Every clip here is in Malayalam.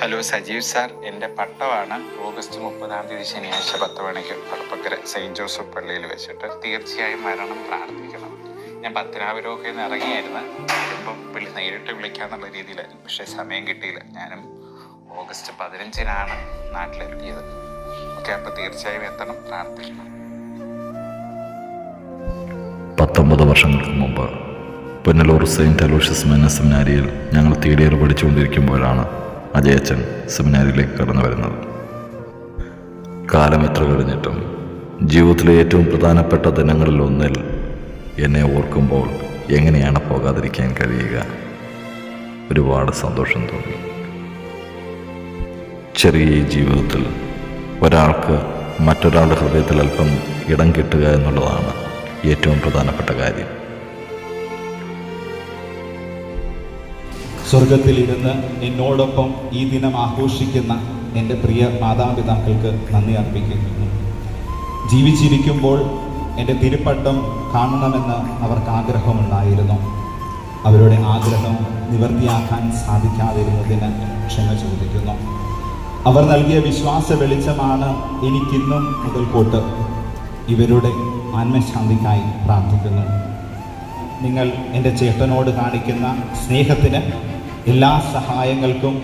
ഹലോ സജീവ് സാർ, എൻ്റെ പട്ടമാണ് ഓഗസ്റ്റ് 30 ശനിയാഴ്ച 10 മണിക്ക് പടപ്പക്കര സെയിൻറ്റ് ജോസഫ് പള്ളിയിൽ വെച്ചിട്ട്. തീർച്ചയായും വരണം, പ്രാർത്ഥിക്കണം. ഞാൻ പത്തനാപുരമൊക്കെ നിന്ന് ഇറങ്ങിയായിരുന്നു. ഇപ്പം നേരിട്ട് വിളിക്കാന്നുള്ള രീതിയിലായിരുന്നു, പക്ഷേ സമയം കിട്ടിയില്ല. ഞാനും ഓഗസ്റ്റ് 15 നാട്ടിലെത്തിയത്. ഓക്കെ, അപ്പോൾ തീർച്ചയായും എത്തണം, പ്രാർത്ഥിക്കണം. 19 വർഷങ്ങൾക്ക് മുമ്പ് പുനലൂർ സെയിൻറ്റ് അലോഷ്യസ് മെന്ന സെമിനാരിയിൽ ഞങ്ങൾ തേർഡ് ഇയർ പഠിച്ചുകൊണ്ടിരിക്കുമ്പോഴാണ് അജയച്ചൻ സെമിനാരിയിലേക്ക് കടന്നു വരുന്നത്. കാലം എത്ര കഴിഞ്ഞിട്ടും ജീവിതത്തിലെ ഏറ്റവും പ്രധാനപ്പെട്ട ദിനങ്ങളിലൊന്നിൽ എന്നെ ഓർക്കുമ്പോൾ എങ്ങനെയാണ് പോകാതിരിക്കാൻ കഴിയുക? ഒരുപാട് സന്തോഷം തോന്നി. ചെറിയ ജീവിതത്തിൽ ഒരാൾക്ക് മറ്റൊരാളുടെ ഹൃദയത്തിൽ അല്പം ഇടം കിട്ടുക എന്നുള്ളതാണ് ഏറ്റവും പ്രധാനപ്പെട്ട കാര്യം. സ്വർഗത്തിലിരുന്ന് എന്നോടൊപ്പം ഈ ദിനം ആഘോഷിക്കുന്ന എൻ്റെ പ്രിയ മാതാപിതാക്കൾക്ക് നന്ദി അർപ്പിക്കുന്നു. ജീവിച്ചിരിക്കുമ്പോൾ എൻ്റെ തിരുപ്പട്ടം കാണണമെന്ന് അവർക്ക് ആഗ്രഹമുണ്ടായിരുന്നു. അവരുടെ ആഗ്രഹം നിവൃത്തിയാക്കാൻ സാധിക്കാതിരുന്നതിന് ക്ഷമ ചോദിക്കുന്നു. അവർ നൽകിയ വിശ്വാസ വെളിച്ചമാണ് എനിക്കിന്നും മുതൽക്കോട്ട്. ഇവരുടെ ആത്മശാന്തിക്കായി പ്രാർത്ഥിക്കുന്നു. നിങ്ങൾ എൻ്റെ ചേട്ടനോട് കാണിക്കുന്ന സ്നേഹത്തിന്, എല്ലാ സഹായങ്ങൾക്കും,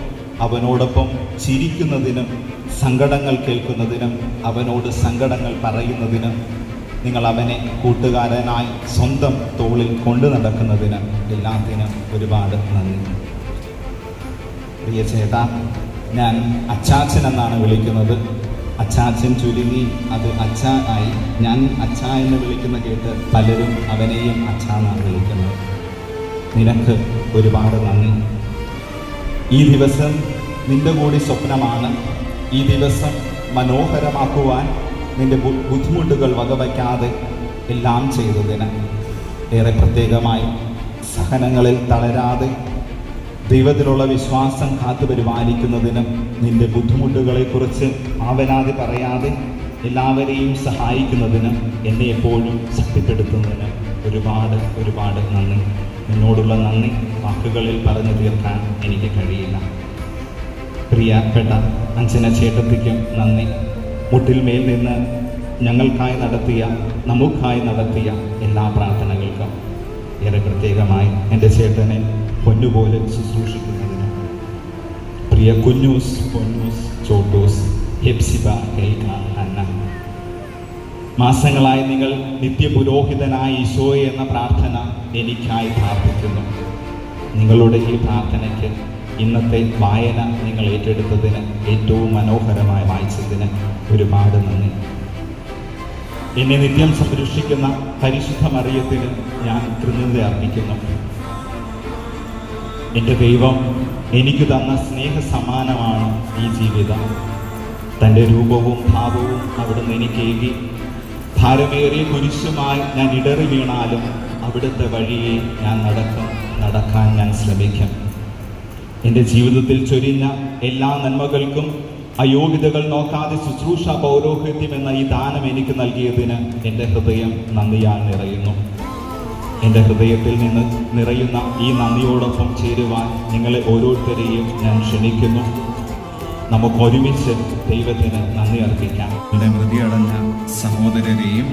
അവനോടൊപ്പം ചിരിക്കുന്നതിനും, സങ്കടങ്ങൾ കേൾക്കുന്നതിനും, അവനോട് സങ്കടങ്ങൾ പറയുന്നതിനും, നിങ്ങൾ അവനെ കൂട്ടുകാരനായി സ്വന്തം തോളിൽ കൊണ്ടു നടക്കുന്നതിന് എല്ലാത്തിനും ഒരുപാട് നന്ദി. പ്രിയ ചേട്ടാ, ഞാൻ അച്ചാച്ചൻ എന്നാണ് വിളിക്കുന്നത്. അച്ചാച്ചൻ ചുരുങ്ങി അത് അച്ഛ ആയി. ഞാൻ അച്ഛ എന്ന് വിളിക്കുന്ന കേട്ട് പലരും അവനെയും അച്ഛ എന്നാണ് വിളിക്കുന്നത്. നിനക്ക് ഒരുപാട് നന്ദി. ഈ ദിവസം നിന്റെ കൂടി സ്വപ്നമാണ്. ഈ ദിവസം മനോഹരമാക്കുവാൻ നിന്റെ ബുദ്ധിമുട്ടുകൾ വകവയ്ക്കാതെ എല്ലാം ചെയ്തതിന്, ഏറെ പ്രത്യേകമായി സഹനങ്ങളിൽ തളരാതെ ദൈവത്തിലുള്ള വിശ്വാസം കാത്തു പരിപാലിക്കുന്നതിനും, നിന്റെ ബുദ്ധിമുട്ടുകളെക്കുറിച്ച് ആവലാതി പറയാതെ എല്ലാവരെയും സഹായിക്കുന്നതിനും, എന്നെ എപ്പോഴും ശക്തിപ്പെടുത്തുന്നതിന് ഒരുപാട് ഒരുപാട് നന്ദി. എന്നോടുള്ള നന്ദി വാക്കുകളിൽ പറഞ്ഞു തീർക്കാൻ എനിക്ക് കഴിയില്ല. പ്രിയപ്പെട്ട അഞ്ജന ചേട്ടത്തിക്കും നന്ദി. മുട്ടിൽമേൽ നിന്ന് ഞങ്ങൾക്കായി നടത്തിയ, നമുക്കായി നടത്തിയ എല്ലാ പ്രാർത്ഥനകൾക്കും, ഏറെ പ്രത്യേകമായി എൻ്റെ ചേട്ടനെ പൊന്നുപോലെ ശുശ്രൂഷിക്കുന്നതിന്, പ്രിയ കുഞ്ഞൂസ്, പൊന്നൂസ്, ചോട്ടൂസ്, ഹെപ്സിബ, ഹെൽക, അന്ന, മാസങ്ങളായി നിങ്ങൾ നിത്യപുരോഹിതനായ ഈശോയെ എന്ന പ്രാർത്ഥന എനിക്കായി പ്രാർത്ഥിക്കുന്നു. നിങ്ങളുടെ ഈ പ്രാർത്ഥനയ്ക്ക് ഇന്നത്തെ വായന നിങ്ങൾ ഏറ്റെടുത്തതിന്, ഏറ്റവും മനോഹരമായി വായിച്ചതിന് ഒരുപാട് നന്ദി. എന്നെ നിത്യം സംരക്ഷിക്കുന്ന പരിശുദ്ധ മറിയത്തിന് ഞാൻ കൃതജ്ഞത അർപ്പിക്കുന്നു. എൻ്റെ ദൈവം എനിക്ക് തന്ന സ്നേഹ സമ്മാനമാണ് ഈ ജീവിതം. തൻ്റെ രൂപവും ഭാവവും അവിടുന്ന് എനിക്കേകി. ഭാരമേറിയ കുരിശുമായി ഞാൻ ഇടറി വീണാലും അവിടുത്തെ വഴിയെ ഞാൻ നടക്കാൻ ഞാൻ ശ്രമിക്കും. എൻ്റെ ജീവിതത്തിൽ ചൊരിഞ്ഞ എല്ലാ നന്മകൾക്കും, അയോഗ്യതകൾ നോക്കാതെ ശുശ്രൂഷ പൗരോഹിത്യം എന്ന ഈ ദാനം എനിക്ക് നൽകിയതിന് എൻ്റെ ഹൃദയം നന്ദിയാൽ നിറയുന്നു. എൻ്റെ ഹൃദയത്തിൽ നിന്ന് നിറയുന്ന ഈ നന്ദിയോടൊപ്പം ചേരുവാൻ നിങ്ങളെ ഓരോരുത്തരെയും ഞാൻ ക്ഷണിക്കുന്നു. നമുക്ക് ഒരുമിച്ച് ദൈവത്തിന് നന്ദി അർപ്പിക്കാം. എൻ്റെ ഹൃദയടഞ്ഞ സഹോദരരെയും,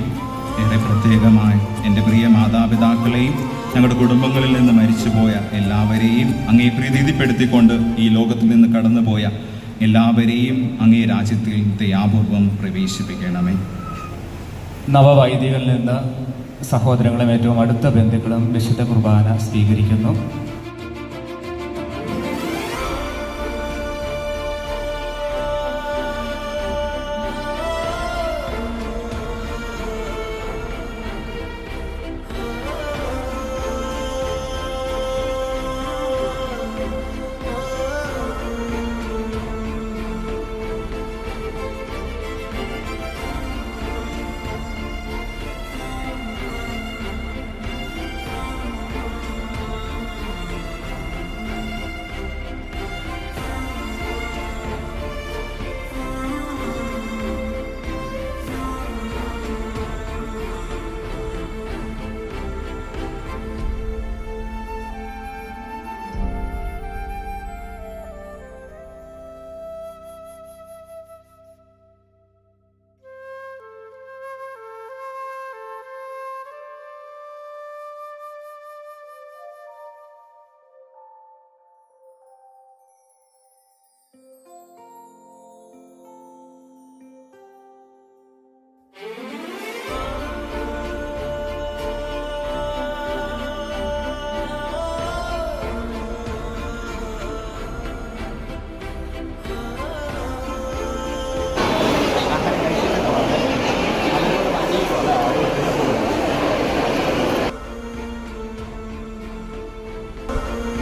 ഏറെ പ്രത്യേകമായി എൻ്റെ പ്രിയ മാതാപിതാക്കളെയും, ഞങ്ങളുടെ കുടുംബങ്ങളിൽ നിന്ന് മരിച്ചുപോയ എല്ലാവരെയും അങ്ങേ പ്രീതിപ്പെടുത്തിക്കൊണ്ട് ഈ ലോകത്തിൽ നിന്ന് കടന്നുപോയ എല്ലാവരെയും അങ്ങേ രാജ്യത്തിൽ ദയാപൂർവം പ്രവേശിപ്പിക്കണമേ. നവവൈദികളിൽ നിന്ന് സഹോദരങ്ങളും ഏറ്റവും അടുത്ത ബന്ധുക്കളും വിശുദ്ധ കുർബാന സ്വീകരിക്കുന്നു.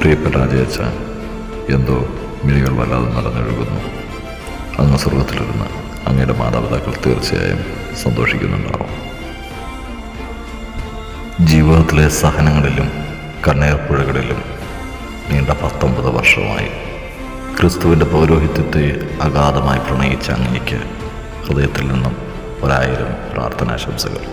പ്രിയപ്പെട്ട അജയച്ച, എന്തോ മിഴികൾ വല്ലാതെ നിറഞ്ഞൊഴുകുന്നു. അങ്ങ് സ്വർഗത്തിലിരുന്ന് അങ്ങയുടെ മാതാപിതാക്കൾ തീർച്ചയായും സന്തോഷിക്കുന്നുണ്ടാവും. ജീവിതത്തിലെ സഹനങ്ങളിലും കണ്ണീർപ്പുഴകളിലും നീണ്ട 19 വർഷമായി ക്രിസ്തുവിൻ്റെ പൗരോഹിത്യത്തെ അഗാധമായി പ്രണയിച്ച അങ്ങയ്ക്ക് ഹൃദയത്തിൽ നിന്നും 1000 പ്രാർത്ഥനാശംസകൾ.